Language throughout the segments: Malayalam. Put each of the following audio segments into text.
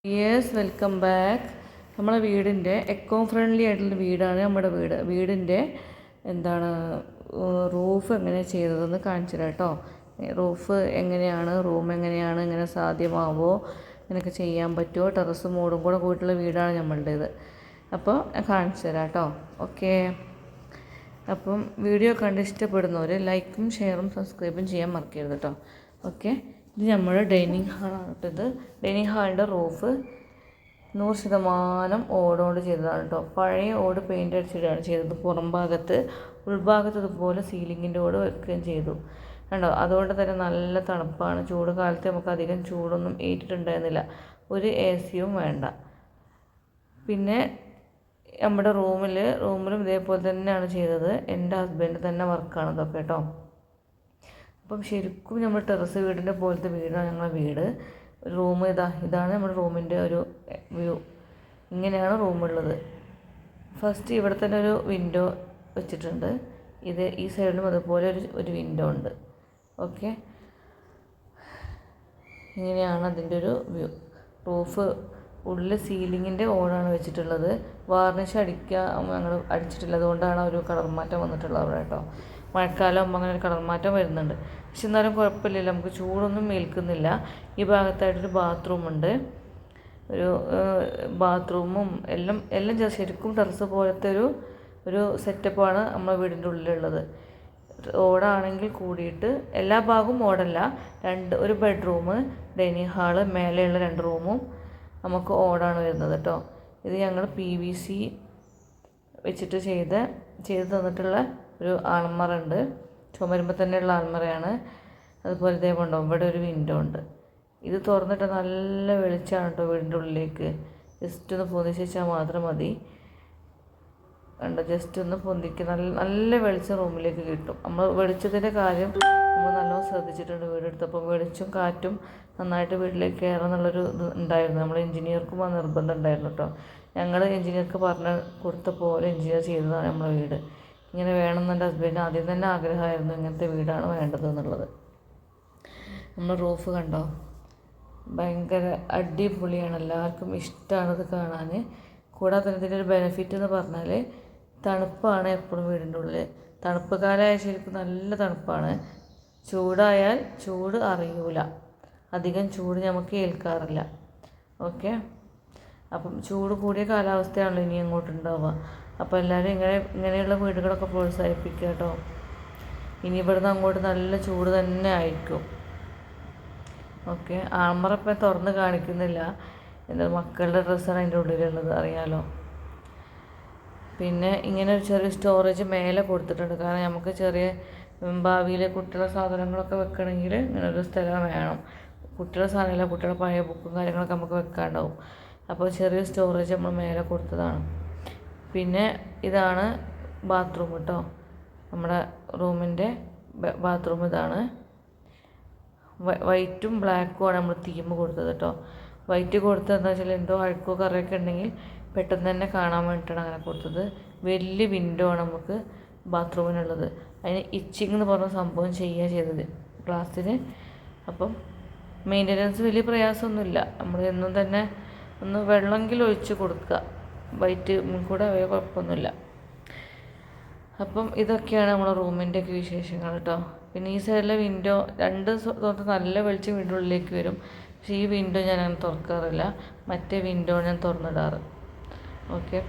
Yes, welcome back. നമ്മളെ വീടിൻ്റെ എക്കോ ഫ്രണ്ട്ലി ആയിട്ടുള്ള വീടാണ് നമ്മുടെ വീടിൻ്റെ റൂഫ് എങ്ങനെ ചെയ്തതെന്ന് കാണിച്ചു തരാം കേട്ടോ. റൂഫ് എങ്ങനെയാണ്, റൂം എങ്ങനെയാണ്, ഇങ്ങനെ സാധ്യമാവോ, ഇങ്ങനെയൊക്കെ ചെയ്യാൻ പറ്റുമോ, ടെറസ് മോഡും കൂടെ കൂട്ടിയുള്ള വീടാണ് നമ്മളുടേത്. അപ്പോൾ കാണിച്ചു തരാം കേട്ടോ. ഓക്കെ, അപ്പം വീഡിയോ കണ്ട് ഇഷ്ടപ്പെടുന്നവർ ലൈക്കും ഷെയറും സബ്സ്ക്രൈബും ചെയ്യാൻ മറക്കരുത് കേട്ടോ. ഓക്കെ, ഇത് നമ്മുടെ ഡൈനിങ് ഹാളാണ് കേട്ടോ. ഇത് ഡൈനിങ് ഹാളിൻ്റെ റൂഫ് 100% ഓടുകൊണ്ട് ചെയ്തതാണ് കേട്ടോ. പഴയ ഓട് പെയിൻ്റ് അടിച്ചിട്ടാണ് ചെയ്തത്. പുറം ഭാഗത്ത്, ഉൾഭാഗത്ത് ഇതുപോലെ സീലിങ്ങിൻ്റെ ഓട് വെക്കുകയും ചെയ്തു കണ്ടോ. അതുകൊണ്ട് തന്നെ നല്ല തണുപ്പാണ്. ചൂട് കാലത്ത് നമുക്ക് അധികം ചൂടൊന്നും ഏറ്റിട്ടുണ്ടായിരുന്നില്ല. ഒരു AC വേണ്ട. പിന്നെ നമ്മുടെ റൂമിലും ഇതേപോലെ തന്നെയാണ് ചെയ്തത്. എൻ്റെ ഹസ്ബൻഡ് തന്നെ വർക്കാണ് ഇതൊക്കെ കേട്ടോ. അപ്പം ശരിക്കും നമ്മൾ ടെറസ് വീടിൻ്റെ പോലത്തെ വീടാണ് ഞങ്ങളുടെ വീട്. റൂം ഇതാണ് നമ്മുടെ റൂമിൻ്റെ ഒരു വ്യൂ. ഇങ്ങനെയാണ് റൂമുള്ളത്. ഫസ്റ്റ് ഇവിടെ തന്നെ ഒരു വിൻഡോ വെച്ചിട്ടുണ്ട്. ഈ സൈഡിലും അതുപോലെ ഒരു വിൻഡോ ഉണ്ട്. ഓക്കെ, ഇങ്ങനെയാണ് അതിൻ്റെ ഒരു വ്യൂ. റൂഫ് ഉള്ളിൽ സീലിങ്ങിൻ്റെ ഓടാണ് വെച്ചിട്ടുള്ളത്. വാർണിഷ് ഞങ്ങൾ അടിച്ചിട്ടുള്ളത് കൊണ്ടാണ് ഒരു കളർ മാറ്റം വന്നിട്ടുള്ളത് അവിടെ കേട്ടോ. മഴക്കാലം അങ്ങനെ ഒരു കളർ മാറ്റം വരുന്നുണ്ട്. പക്ഷെ എന്നാലും കുഴപ്പമില്ല, നമുക്ക് ചൂടൊന്നും ഏൽക്കുന്നില്ല. ഈ ഭാഗത്തായിട്ടൊരു ബാത്റൂമുണ്ട്. ഒരു ബാത്റൂമും എല്ലാം ശരിക്കും ടെറസ് പോലത്തെ ഒരു സെറ്റപ്പാണ് നമ്മുടെ വീടിൻ്റെ ഉള്ളിലുള്ളത്. ഓടാണെങ്കിൽ കൂടിയിട്ട് എല്ലാ ഭാഗവും ഓടല്ല. ഒരു ബെഡ്റൂം, ഡൈനിങ് ഹാള്, മേലെയുള്ള 2 റൂമും നമുക്ക് ഓടാണ് വരുന്നത് കേട്ടോ. ഇത് ഞങ്ങൾ PVC വെച്ചിട്ട് ചെയ്ത് തന്നിട്ടുള്ള ഒരു ആൽമറ ഉണ്ട്. ചുമരുമ്പോൾ തന്നെയുള്ള ആൽമറയാണ്. അതുപോലെ ഇതേപോലെ ഇവിടെ ഒരു വിൻഡോ ഉണ്ട്. ഇത് തുറന്നിട്ട് നല്ല വെളിച്ചമാണ് കേട്ടോ വീടിൻ്റെ ഉള്ളിലേക്ക്. ജസ്റ്റ് ഒന്ന് പൊന്തിച്ച് വെച്ചാൽ മാത്രം മതി. കണ്ടോ, ജസ്റ്റ് ഒന്ന് പൊന്തിക്ക് നല്ല വെളിച്ചം റൂമിലേക്ക് കിട്ടും. നമ്മൾ വെളിച്ചത്തിൻ്റെ കാര്യം നമ്മൾ നല്ലോണം ശ്രദ്ധിച്ചിട്ടുണ്ട് വീടെടുത്തപ്പോൾ. വെളിച്ചം കാറ്റും നന്നായിട്ട് വീട്ടിലേക്ക് കയറാം എന്നുള്ളൊരു ഇത് ഉണ്ടായിരുന്നു. നമ്മൾ എഞ്ചിനീയർക്കും ആ നിർബന്ധം ഉണ്ടായിരുന്നു കേട്ടോ. ഞങ്ങൾ എഞ്ചിനീയർക്ക് കൊടുത്ത പോലെ എഞ്ചിനീയർ ചെയ്തതാണ് നമ്മളെ വീട്. ഇങ്ങനെ വേണമെന്ന് എൻ്റെ ഹസ്ബൻഡ് ആദ്യം തന്നെ ആഗ്രഹമായിരുന്നു, ഇങ്ങനത്തെ വീടാണ് വേണ്ടത് എന്നുള്ളത്. നമ്മൾ റൂഫ് കണ്ടോ, ഭയങ്കര അടിപൊളിയാണ്. എല്ലാവർക്കും ഇഷ്ടമാണത് കാണാൻ. കൂടാതെ തന്നെ ഇതിൻ്റെ ഒരു ബെനിഫിറ്റ് എന്ന് പറഞ്ഞാൽ തണുപ്പാണ് എപ്പോഴും വീടിൻ്റെ ഉള്ളിൽ. തണുപ്പ് കാലമായ ശരിക്കും നല്ല തണുപ്പാണ്. ചൂടായാൽ ചൂട് അറിയൂല, അധികം ചൂട് നമുക്ക് ഏൽക്കാറില്ല. ഓക്കെ, അപ്പം ചൂട് കൂടിയ കാലാവസ്ഥയാണല്ലോ ഇനി അങ്ങോട്ട് ഉണ്ടാവുക. അപ്പോൾ എല്ലാവരും ഇങ്ങനെയുള്ള വീടുകളൊക്കെ പ്രോത്സാഹിപ്പിക്കുക കേട്ടോ. ഇനി ഇവിടുന്ന് അങ്ങോട്ട് നല്ല ചൂട് തന്നെ ആയിരിക്കും. ഓക്കെ, ആൾമറ ഇപ്പം തുറന്ന് കാണിക്കുന്നില്ല. എന്താ, മക്കളുടെ ഡ്രസ്സാണ് അതിൻ്റെ ഉള്ളിലുള്ളത്, അറിയാലോ. പിന്നെ ഇങ്ങനെ ഒരു ചെറിയ സ്റ്റോറേജ് മേലെ കൊടുത്തിട്ടുണ്ട്. കാരണം നമുക്ക് ഭാവിയിൽ കുട്ടികളുടെ സാധനങ്ങളൊക്കെ വെക്കണമെങ്കിൽ ഇങ്ങനെ ഒരു സ്ഥലം വേണം. കുട്ടികളുടെ സാധനമില്ല, കുട്ടികളുടെ പഴയ ബുക്കും കാര്യങ്ങളൊക്കെ നമുക്ക് വെക്കാനുണ്ടാവും. അപ്പോൾ ചെറിയ സ്റ്റോറേജ് നമ്മൾ മേലെ കൊടുത്തതാണ്. പിന്നെ ഇതാണ് ബാത്റൂം കേട്ടോ. നമ്മുടെ റൂമിൻ്റെ ബാത്റൂം ഇതാണ്. വൈറ്റും ബ്ലാക്കുമാണ് നമ്മൾ തീം കൊടുത്തത് കേട്ടോ. വൈറ്റ് കൊടുത്തത് എന്താ വെച്ചാൽ എന്തോ അഴുക്കോ കറിയൊക്കെ ഉണ്ടെങ്കിൽ പെട്ടെന്ന് തന്നെ കാണാൻ വേണ്ടിയിട്ടാണ് അങ്ങനെ കൊടുത്തത്. വലിയ വിൻഡോ ആണ് നമുക്ക് ബാത്റൂമിനുള്ളത്. അതിന് ഇച്ചിങ് എന്ന് പറഞ്ഞ സംഭവം ചെയ്തത് ഗ്ലാസ്സിന്. അപ്പം മെയിൻ്റനൻസ് വലിയ പ്രയാസമൊന്നുമില്ല. നമ്മൾ എന്നും തന്നെ ഒന്ന് വെള്ളമെങ്കിലും ഒഴിച്ച് കൊടുക്കുക. വൈറ്റ് കൂടെ അവയെ കുഴപ്പമൊന്നുമില്ല. അപ്പം ഇതൊക്കെയാണ് നമ്മുടെ റൂമിൻ്റെയൊക്കെ വിശേഷങ്ങൾ കേട്ടോ. പിന്നെ ഈ സൈഡിലെ വിൻഡോ 2 നല്ല വെളിച്ചം വീടിൻ്റെ ഉള്ളിലേക്ക് വരും. പക്ഷേ ഈ വിൻഡോ ഞാൻ അങ്ങനെ തുറക്കാറില്ല. മറ്റേ വിൻഡോ ഞാൻ തുറന്നിടാറ്. ഓക്കെ,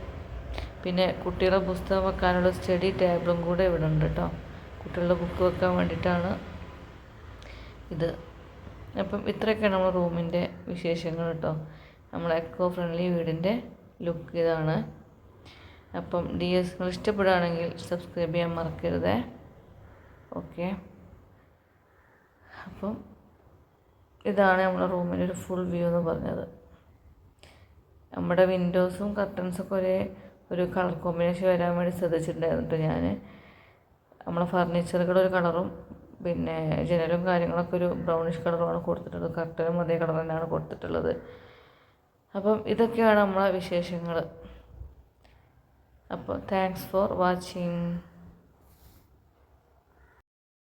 പിന്നെ കുട്ടികളുടെ പുസ്തകം വെക്കാനുള്ള സ്റ്റഡി ടേബിളും കൂടെ ഇവിടെ ഉണ്ട് കേട്ടോ. കുട്ടികളുടെ ബുക്ക് വെക്കാൻ വേണ്ടിയിട്ടാണ് ഇത്. അപ്പം ഇത്രയൊക്കെയാണ് നമ്മുടെ റൂമിൻ്റെ വിശേഷങ്ങൾ കേട്ടോ. നമ്മളെ എക്കോ ഫ്രണ്ട്ലി വീടിൻ്റെ ലുക്ക് ഇതാണ്. അപ്പം നിങ്ങൾ ഇഷ്ടപ്പെടുകയാണെങ്കിൽ സബ്സ്ക്രൈബ് ചെയ്യാൻ മറക്കരുതേ. ഓക്കെ, അപ്പം ഇതാണ് നമ്മുടെ റൂമിൻ്റെ ഒരു ഫുൾ വ്യൂ എന്ന് പറഞ്ഞത്. നമ്മുടെ വിൻഡോസും കർട്ടൻസൊക്കെ ഒരു കളർ കോമ്പിനേഷൻ വരാൻ വേണ്ടി ശ്രദ്ധിച്ചിട്ടുണ്ടായിരുന്നു ഞാൻ. നമ്മളെ ഫർണിച്ചറുകൾ ഒരു കളറും പിന്നെ ജനലും കാര്യങ്ങളൊക്കെ ഒരു ബ്രൗണിഷ് കളറുമാണ് കൊടുത്തിട്ടുള്ളത്. കർട്ടനും അതേ കളർ തന്നെയാണ് കൊടുത്തിട്ടുള്ളത്. അപ്പം ഇതൊക്കെയാണ് നമ്മളെ വിശേഷങ്ങൾ. അപ്പോൾ താങ്ക്സ് ഫോർ വാച്ചിങ്.